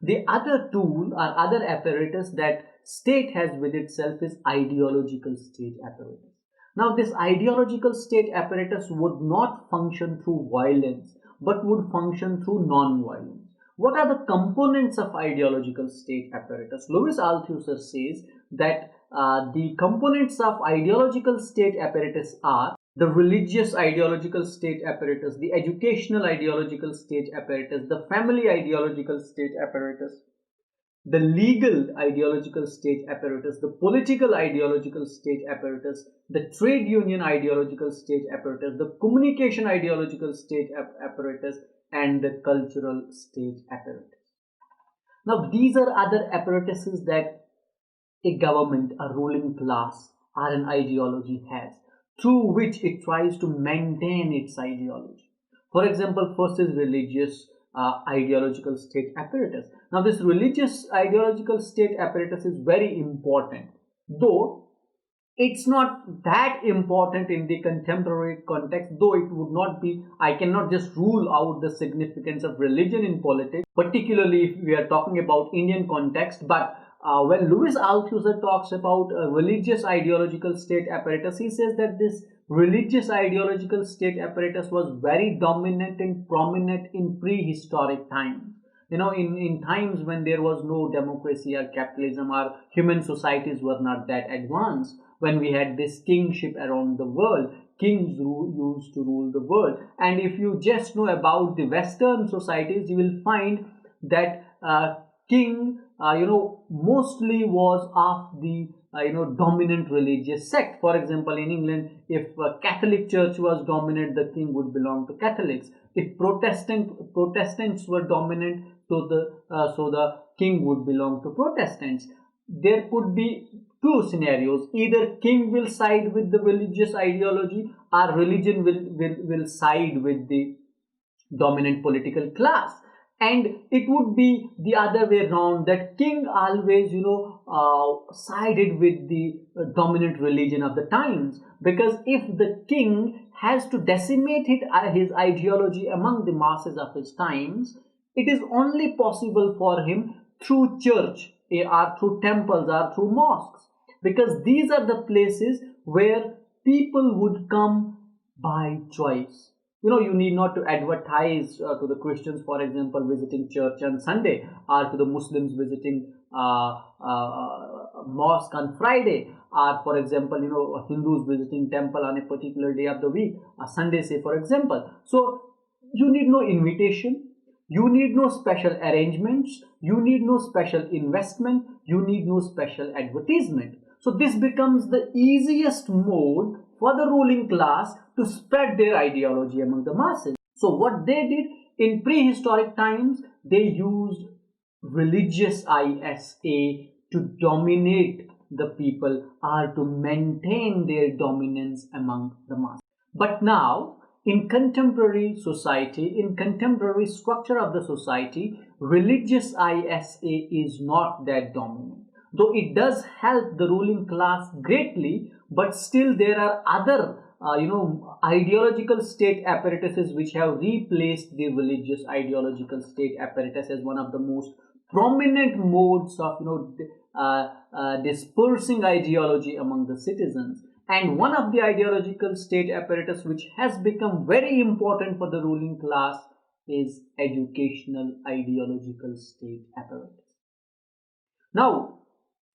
The other tool or other apparatus that state has with itself is ideological state apparatus. Now this ideological state apparatus would not function through violence but would function through non-violence. What are the components of ideological state apparatus? Louis Althusser says that the components of ideological state apparatus are the religious ideological state apparatus, the educational ideological state apparatus, the family ideological state apparatus, the legal ideological state apparatus, the political ideological state apparatus, the trade union ideological state apparatus, the communication ideological state apparatus, and the cultural state apparatus. Now, these are other apparatuses that a government, a ruling class, or an ideology has, through which it tries to maintain its ideology. For example, first is religious ideological state apparatus. Now, this religious ideological state apparatus is very important, though it's not that important in the contemporary context, though it would not be, I cannot just rule out the significance of religion in politics, particularly if we are talking about Indian context. But when Louis Althusser talks about a religious ideological state apparatus, he says that this religious ideological state apparatus was very dominant and prominent in prehistoric times. In times when there was no democracy or capitalism, or human societies were not that advanced, when we had this kingship around the world, kings used to rule the world. And if you just know about the Western societies, you will find that king mostly was of the dominant religious sect. For example, in England, if Catholic Church was dominant, the king would belong to Catholics. If Protestants were dominant, so the king would belong to Protestants. There could be two scenarios: either king will side with the religious ideology, or religion will side with the dominant political class. And it would be the other way around, that king always sided with the dominant religion of the times, because if the king has to decimate his ideology among the masses of his times, it is only possible for him through church, or through temples, or through mosques, because these are the places where people would come by choice. You need not to advertise to the Christians, for example, visiting church on Sunday, or to the Muslims visiting mosque on Friday, or for example, Hindus visiting temple on a particular day of the week, Sunday, say, for example. So you need no invitation, you need no special arrangements, you need no special investment, you need no special advertisement. So this becomes the easiest mode for the ruling class to spread their ideology among the masses. So what they did in prehistoric times, they used religious ISA to dominate the people, or to maintain their dominance among the masses. But now, in contemporary society, in contemporary structure of the society, religious ISA is not that dominant. Though it does help the ruling class greatly, but still there are other ideological state apparatuses which have replaced the religious ideological state apparatus as one of the most prominent modes of dispersing ideology among the citizens. And one of the ideological state apparatus which has become very important for the ruling class is educational ideological state apparatus. Now,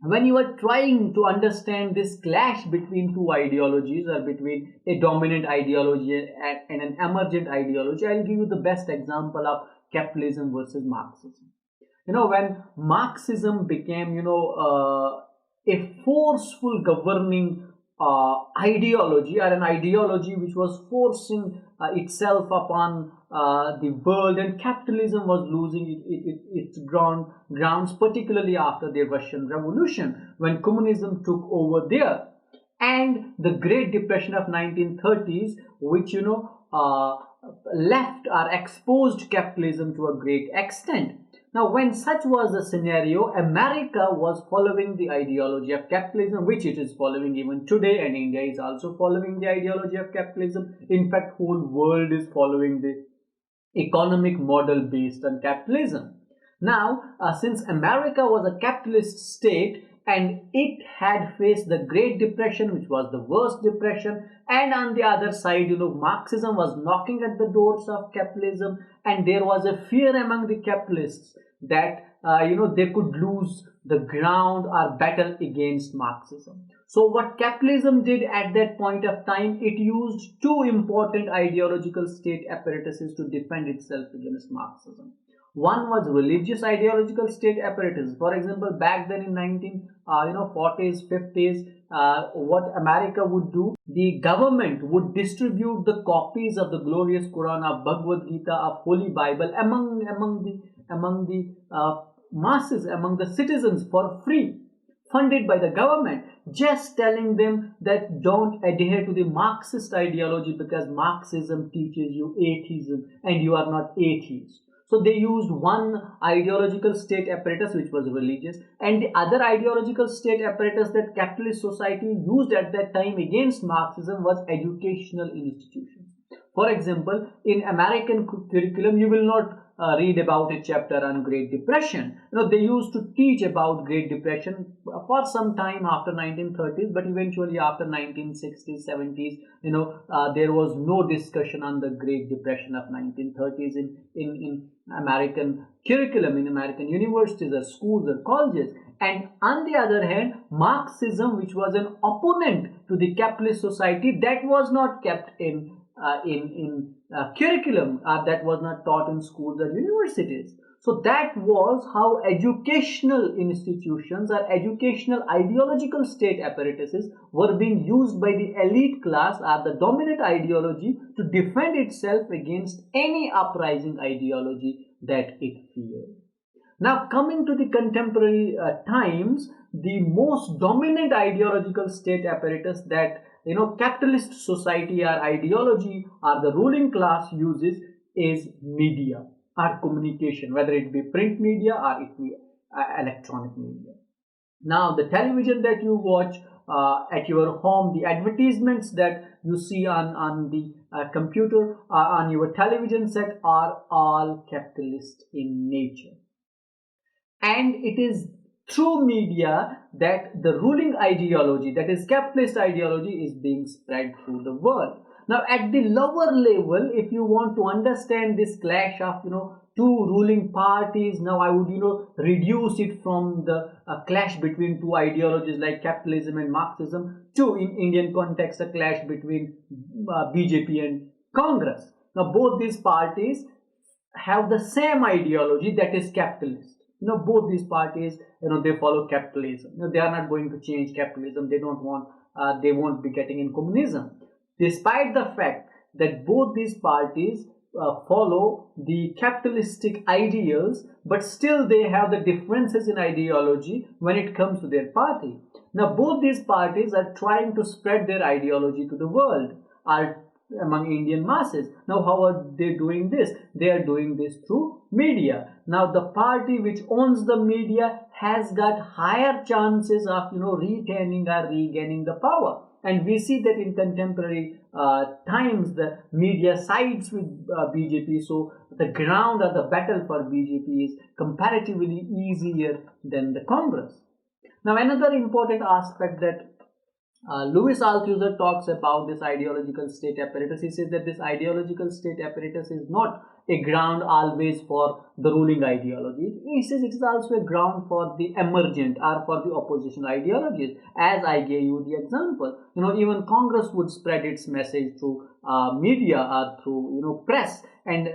when you are trying to understand this clash between two ideologies, or between a dominant ideology and an emergent ideology, I'll give you the best example of capitalism versus Marxism. When Marxism became, a forceful governing ideology, or an ideology which was forcing itself upon the world, and capitalism was losing its grounds, particularly after the Russian Revolution, when communism took over there, and the Great Depression of 1930s, which left or exposed capitalism to a great extent. Now, when such was the scenario, America was following the ideology of capitalism, which it is following even today, and India is also following the ideology of capitalism. In fact, whole world is following the economic model based on capitalism. Now, since America was a capitalist state and it had faced the Great Depression, which was the worst depression, and on the other side, Marxism was knocking at the doors of capitalism, and there was a fear among the capitalists that they could lose the ground or battle against Marxism. So what capitalism did at that point of time, it used two important ideological state apparatuses to defend itself against Marxism. One was religious ideological state apparatus. For example, back then in 1940s, 50s, what America would do, the government would distribute the copies of the glorious Quran, of Bhagavad Gita, of Holy Bible among the masses, among the citizens for free, funded by the government, just telling them that don't adhere to the Marxist ideology because Marxism teaches you atheism and you are not atheist. So they used one ideological state apparatus which was religious, and the other ideological state apparatus that capitalist society used at that time against Marxism was educational institutions. For example, in American curriculum, you will not read about a chapter on Great Depression. They used to teach about Great Depression for some time after 1930s, but eventually after 1960s, 70s, there was no discussion on the Great Depression of 1930s in American curriculum, in American universities or schools or colleges. And on the other hand, Marxism, which was an opponent to the capitalist society, that was not kept in curriculum, that was not taught in schools or universities. So that was how educational institutions or educational ideological state apparatuses were being used by the elite class or the dominant ideology to defend itself against any uprising ideology that it feared. Now, coming to the contemporary times, the most dominant ideological state apparatus that capitalist society or ideology or the ruling class uses is media or communication, whether it be print media or it be electronic media. Now, the television that you watch at your home, the advertisements that you see on the computer, on your television set are all capitalist in nature. And it is through media that the ruling ideology, that is capitalist ideology, is being spread through the world. Now, at the lower level, if you want to understand this clash of two ruling parties, now I would reduce it from the clash between two ideologies like capitalism and Marxism to, in Indian context, a clash between BJP and Congress. Now, both these parties have the same ideology, that is capitalist. Both these parties, they follow capitalism. They are not going to change capitalism. They don't want, they won't be getting in communism. Despite the fact that both these parties follow the capitalistic ideals, but still they have the differences in ideology when it comes to their party. Now, both these parties are trying to spread their ideology to the world, are among Indian masses. Now, how are they doing this? They are doing this through media. Now, the party which owns the media has got higher chances of retaining or regaining the power. And we see that in contemporary times, the media sides with BJP, so the ground or the battle for BJP is comparatively easier than the Congress. Now, another important aspect that Louis Althusser talks about this ideological state apparatus. He says that this ideological state apparatus is not a ground always for the ruling ideology. He says it is also a ground for the emergent or for the opposition ideologies. As I gave you the example, even Congress would spread its message through media or through press, and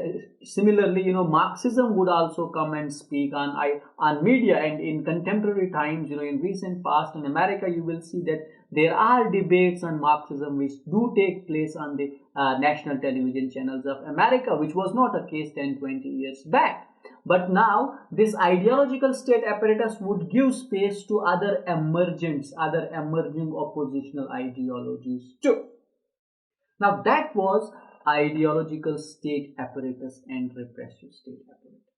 similarly, Marxism would also come and speak on media. And in contemporary times, in recent past in America, you will see that there are debates on Marxism which do take place on the national television channels of America, which was not a case 10-20 years back. But now this ideological state apparatus would give space to other emergents, other emerging oppositional ideologies too. Now, that was ideological state apparatus and repressive state apparatus.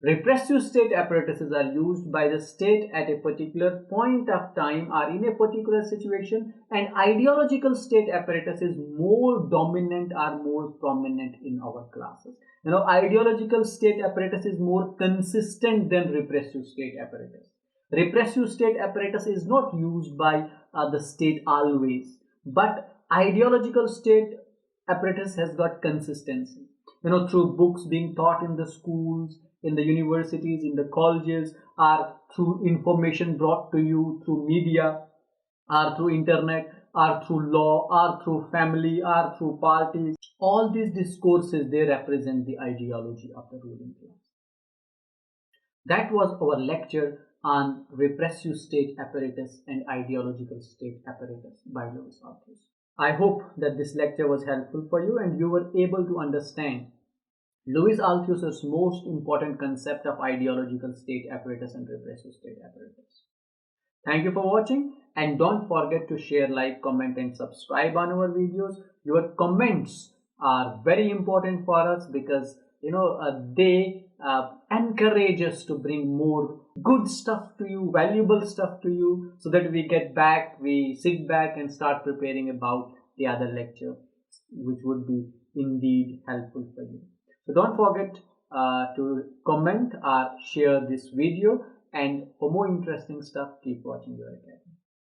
Repressive state apparatuses are used by the state at a particular point of time or in a particular situation, and ideological state apparatus is more dominant or more prominent in our classes. Ideological state apparatus is more consistent than repressive state apparatus. Repressive state apparatus is not used by the state always, but ideological state apparatus has got consistency. Through books being taught in the schools, in the universities, in the colleges, or through information brought to you through media, or through internet, or through law, or through family, or through parties. All these discourses, they represent the ideology of the ruling class. That was our lecture on repressive state apparatus and ideological state apparatus by Louis Althusser. I hope that this lecture was helpful for you and you were able to understand Louis Althusser's most important concept of ideological state apparatus and repressive state apparatus. Thank you for watching, and don't forget to share, like, comment and subscribe on our videos. Your comments are very important for us because they encourage us to bring more good stuff to you, valuable stuff to you, so that we sit back and start preparing about the other lecture, which would be indeed helpful for you. So don't forget to comment or share this video, and for more interesting stuff, keep watching your academy.